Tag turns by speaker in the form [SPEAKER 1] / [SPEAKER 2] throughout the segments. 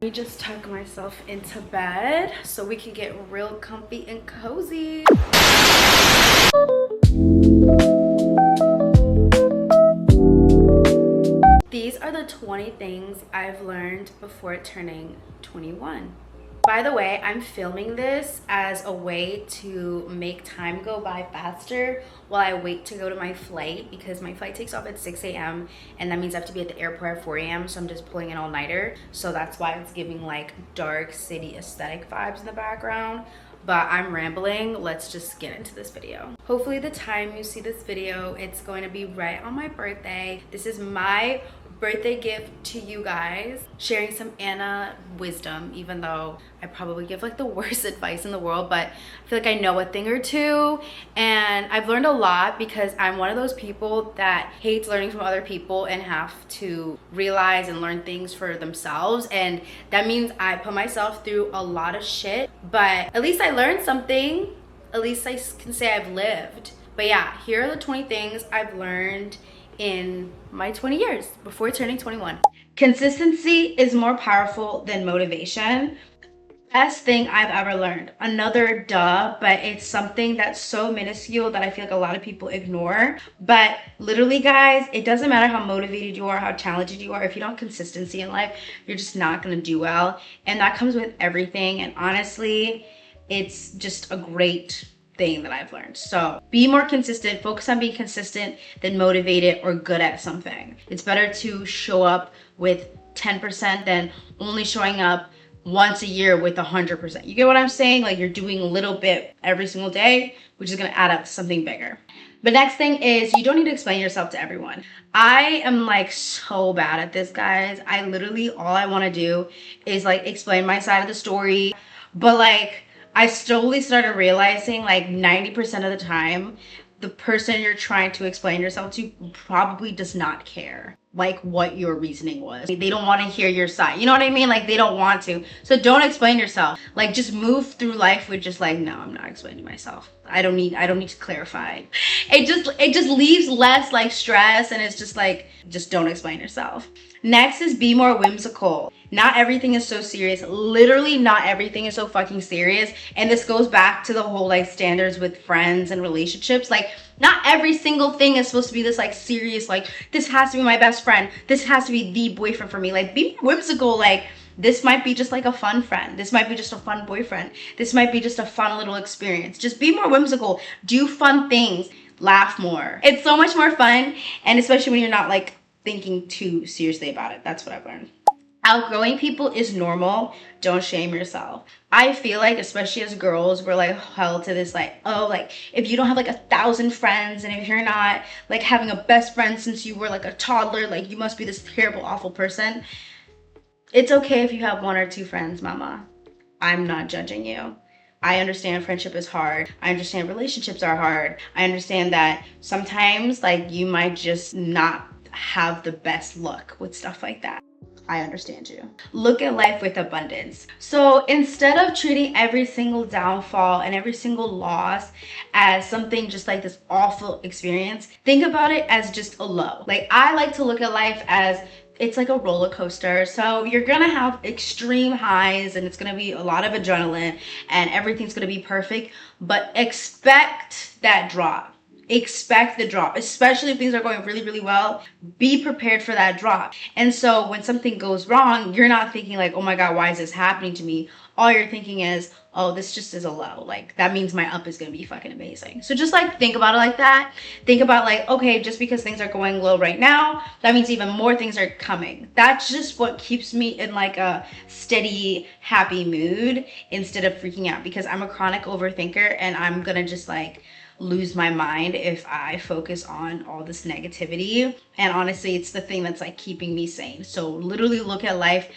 [SPEAKER 1] Let me just tuck myself into bed so we can get real comfy and cozy. These are the 20 things I've learned before turning 21. By the way, I'm filming this as a way to make time go by faster while I wait to go to my flight, because my flight takes off at 6 a.m. and that means I have to be at the airport at 4 a.m. So I'm just pulling an all-nighter. So that's why it's giving like dark city aesthetic vibes in the background. But I'm rambling. Let's just get into this video. Hopefully the time you see this video, it's going to be right on my birthday. This is my birthday gift to you guys, sharing some Anna wisdom, even though I probably give like the worst advice in the world, but I feel like I know a thing or two, and I've learned a lot because I'm one of those people that hates learning from other people and have to realize and learn things for themselves, and that means I put myself through a lot of shit, but at least I learned something. At least I can say I've lived. But yeah, here are the 20 things I've learned in my 20 years before turning 21. Consistency is more powerful than motivation. Best thing I've ever learned. Another duh, but it's something that's so minuscule that I feel like a lot of people ignore. But literally, guys, it doesn't matter how motivated you are, how talented you are. If you don't have consistency in life, you're just not gonna do well. And that comes with everything. And honestly, it's just a great thing that I've learned. So be more consistent, focus on being consistent than motivated or good at something. It's better to show up with 10% than only showing up once a year with 100%. You get what I'm saying? Like, you're doing a little bit every single day, which is gonna add up to something bigger. The next thing is, you don't need to explain yourself to everyone. I am like so bad at this, guys. I literally, all I wanna do is like explain my side of the story, but like, I slowly started realizing like 90% of the time, the person you're trying to explain yourself to probably does not care like what your reasoning was. They don't want to hear your side. You know what I mean? Like, they don't want to. So don't explain yourself. Like, just move through life with just like, no, I'm not explaining myself. I don't need to clarify. It just leaves less like stress, and it's just like, just don't explain yourself. Next is be more whimsical. Not everything is so serious. Literally not everything is so fucking serious. And this goes back to the whole like standards with friends and relationships. Like, not every single thing is supposed to be this like serious, like this has to be my best friend, this has to be the boyfriend for me. Like, be whimsical. Like, this might be just like a fun friend, this might be just a fun boyfriend, this might be just a fun little experience. Just be more whimsical, do fun things, laugh more. It's so much more fun, and especially when you're not like thinking too seriously about it. That's what I've learned. Outgrowing people is normal. Don't shame yourself. I feel like, especially as girls, we're like held to this like, oh, like if you don't have like 1,000 friends, and if you're not like having a best friend since you were like a toddler, like you must be this terrible, awful person. It's okay if you have 1 or 2 friends, mama. I'm not judging you. I understand friendship is hard. I understand relationships are hard. I understand that sometimes like you might just not have the best luck with stuff like that. I understand you. Look at life with abundance. So instead of treating every single downfall and every single loss as something just like this awful experience, think about it as just a low. Like, I like to look at life as it's like a roller coaster. So you're gonna have extreme highs, and it's gonna be a lot of adrenaline, and everything's gonna be perfect, but expect that drop. Expect the drop, especially if things are going really, really well. Be prepared for that drop. And so when something goes wrong, you're not thinking like, oh my God, why is this happening to me? All you're thinking is, oh, this just is a low. Like, that means my up is gonna be fucking amazing. So just like think about it like that. Think about like, okay, just because things are going low right now, that means even more things are coming. That's just what keeps me in like a steady, happy mood instead of freaking out, because I'm a chronic overthinker, and I'm gonna just like lose my mind if I focus on all this negativity. And honestly, it's the thing that's like keeping me sane. So literally look at life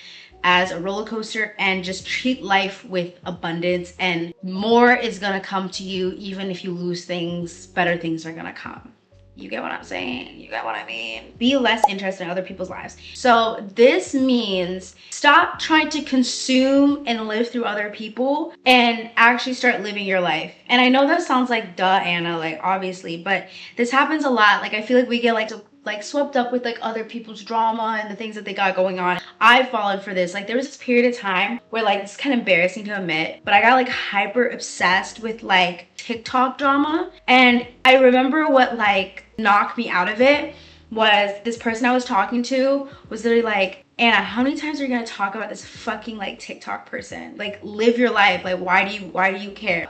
[SPEAKER 1] as a roller coaster and just treat life with abundance, and more is gonna come to you. Even if you lose things, better things are gonna come. You get what I'm saying? You get what I mean? Be less interested in other people's lives. So this means stop trying to consume and live through other people and actually start living your life. And I know that sounds like duh, Anna, like obviously, but this happens a lot. Like, I feel like we get like like swept up with like other people's drama and the things that they got going on. I've fallen for this. Like there was this period of time where like it's kind of embarrassing to admit, but I got like hyper obsessed with like TikTok drama. And I remember what like knocked me out of it was this person I was talking to was literally like, Anna, how many times are you gonna talk about this fucking like TikTok person? Like live your life. Like why do you care?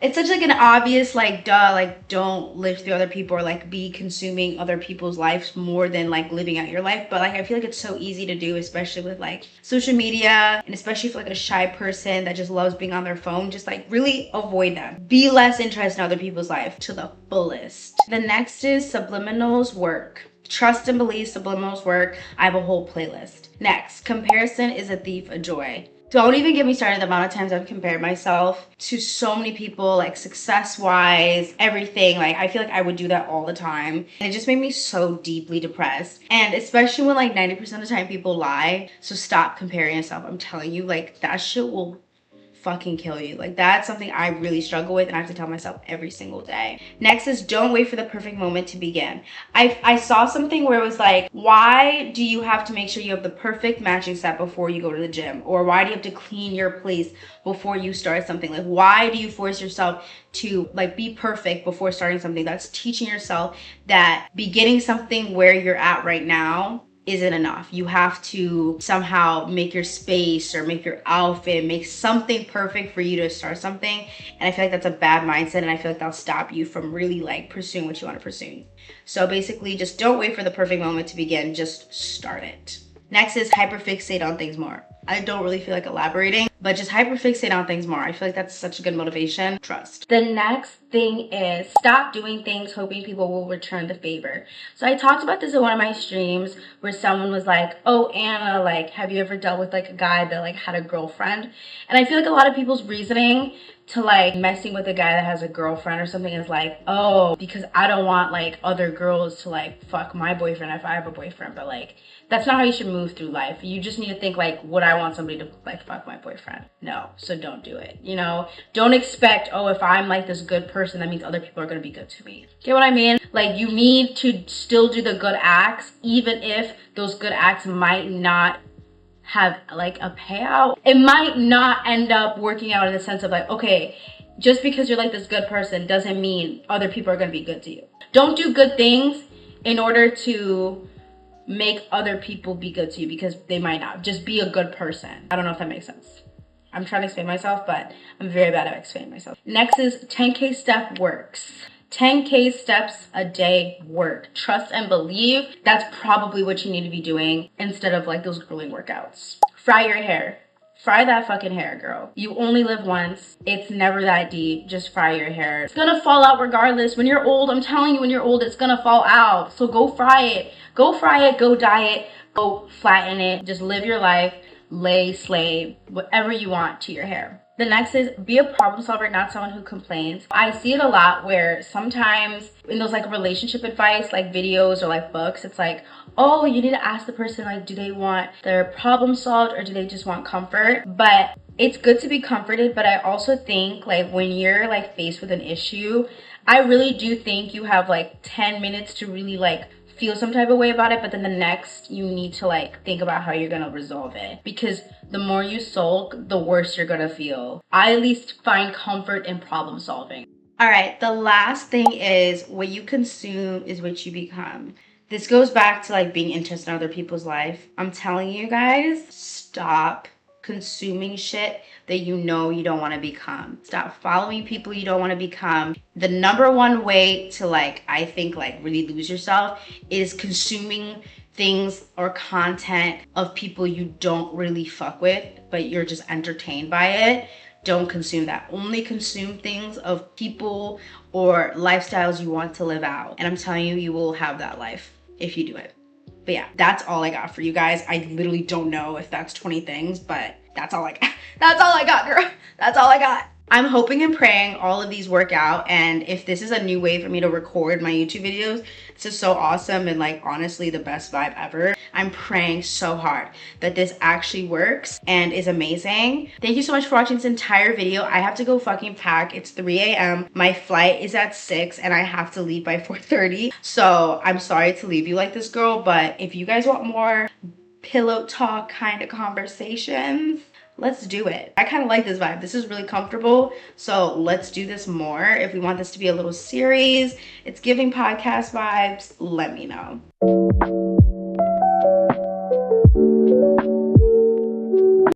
[SPEAKER 1] It's such like an obvious like duh, like don't live through other people or like be consuming other people's lives more than like living out your life. But like I feel like it's so easy to do, especially with like social media, and especially for like a shy person that just loves being on their phone. Just like really avoid that. Be less interested in other people's life to the fullest. The next is subliminals work. Trust and believe subliminals work. I have a whole playlist. Next, comparison is a thief of joy. Don't even get me started the amount of times I've compared myself to so many people, like success-wise, everything. Like I feel like I would do that all the time. And it just made me so deeply depressed. And especially when like 90% of the time people lie. So stop comparing yourself. I'm telling you, like that shit will fucking kill you. Like that's something I really struggle with and I have to tell myself every single day. Next is don't wait for the perfect moment to begin. I saw something where it was like, why do you have to make sure you have the perfect matching set before you go to the gym? Or why do you have to clean your place before you start something? Like why do you force yourself to like be perfect before starting something? That's teaching yourself that beginning something where you're at right now isn't enough. You have to somehow make your space or make your outfit, make something perfect for you to start something. And I feel like that's a bad mindset, and I feel like that'll stop you from really like pursuing what you want to pursue. So basically just don't wait for the perfect moment to begin, just start it. Next is hyperfixate on things more. I don't really feel like elaborating, but just hyperfixate on things more. I feel like that's such a good motivation. Trust. The next thing is stop doing things hoping people will return the favor. So I talked about this in one of my streams where someone was like, oh, Anna, like, have you ever dealt with like a guy that like had a girlfriend? And I feel like a lot of people's reasoning to like messing with a guy that has a girlfriend or something is like, oh, because I don't want like other girls to like fuck my boyfriend if I have a boyfriend. But like, that's not how you should move through life. You just need to think like, would I want somebody to like fuck my boyfriend? No, so don't do it. You know, don't expect, oh, if I'm like this good person, that means other people are gonna be good to me. Get what I mean? Like you need to still do the good acts, even if those good acts might not have like a payout. It might not end up working out in the sense of like, okay, just because you're like this good person doesn't mean other people are gonna be good to you. Don't do good things in order to make other people be good to you, because they might not. Just be a good person. I don't know if that makes sense. I'm trying to explain myself, but I'm very bad at explaining myself. Next is 10K step works. 10K steps a day work. Trust and believe. That's probably what you need to be doing instead of like those grueling workouts. Fry your hair. Fry that fucking hair, girl. You only live once. It's never that deep. Just fry your hair. It's gonna fall out regardless. When you're old, I'm telling you, when you're old, it's gonna fall out. So go fry it. Go fry it, go dye it, go flatten it. Just live your life, lay, slay, whatever you want to your hair. The next is be a problem solver, not someone who complains. I see it a lot where sometimes in those like relationship advice, like videos or like books, it's like, oh, you need to ask the person like, do they want their problem solved or do they just want comfort? But it's good to be comforted, but I also think like when you're like faced with an issue, I really do think you have like 10 minutes to really like feel some type of way about it, but then the next you need to like think about how you're gonna resolve it, because the more you sulk, the worse you're gonna feel. I at least find comfort in problem solving. All right, the last thing is what you consume is what you become. This goes back to like being interested in other people's life. I'm telling you guys, stop consuming shit that you know you don't want to become. Stop following people you don't want to become. The number one way to like, I think like really lose yourself is consuming things or content of people you don't really fuck with, but you're just entertained by it. Don't consume that. Only consume things of people or lifestyles you want to live out. And I'm telling you, you will have that life if you do it. But yeah, that's all I got for you guys. I literally don't know if that's 20 things, but that's all I got. That's all I got, girl. That's all I got. I'm hoping and praying all of these work out, and if this is a new way for me to record my YouTube videos, this is so awesome and like honestly the best vibe ever. I'm praying so hard that this actually works and is amazing. Thank you so much for watching this entire video. I have to go fucking pack. It's 3 a.m. My flight is at 6 and I have to leave by 4:30. So I'm sorry to leave you like this, girl, but if you guys want more pillow talk kind of conversations, let's do it. I kind of like this vibe. This is really comfortable. So let's do this more. If we want this to be a little series, it's giving podcast vibes, let me know.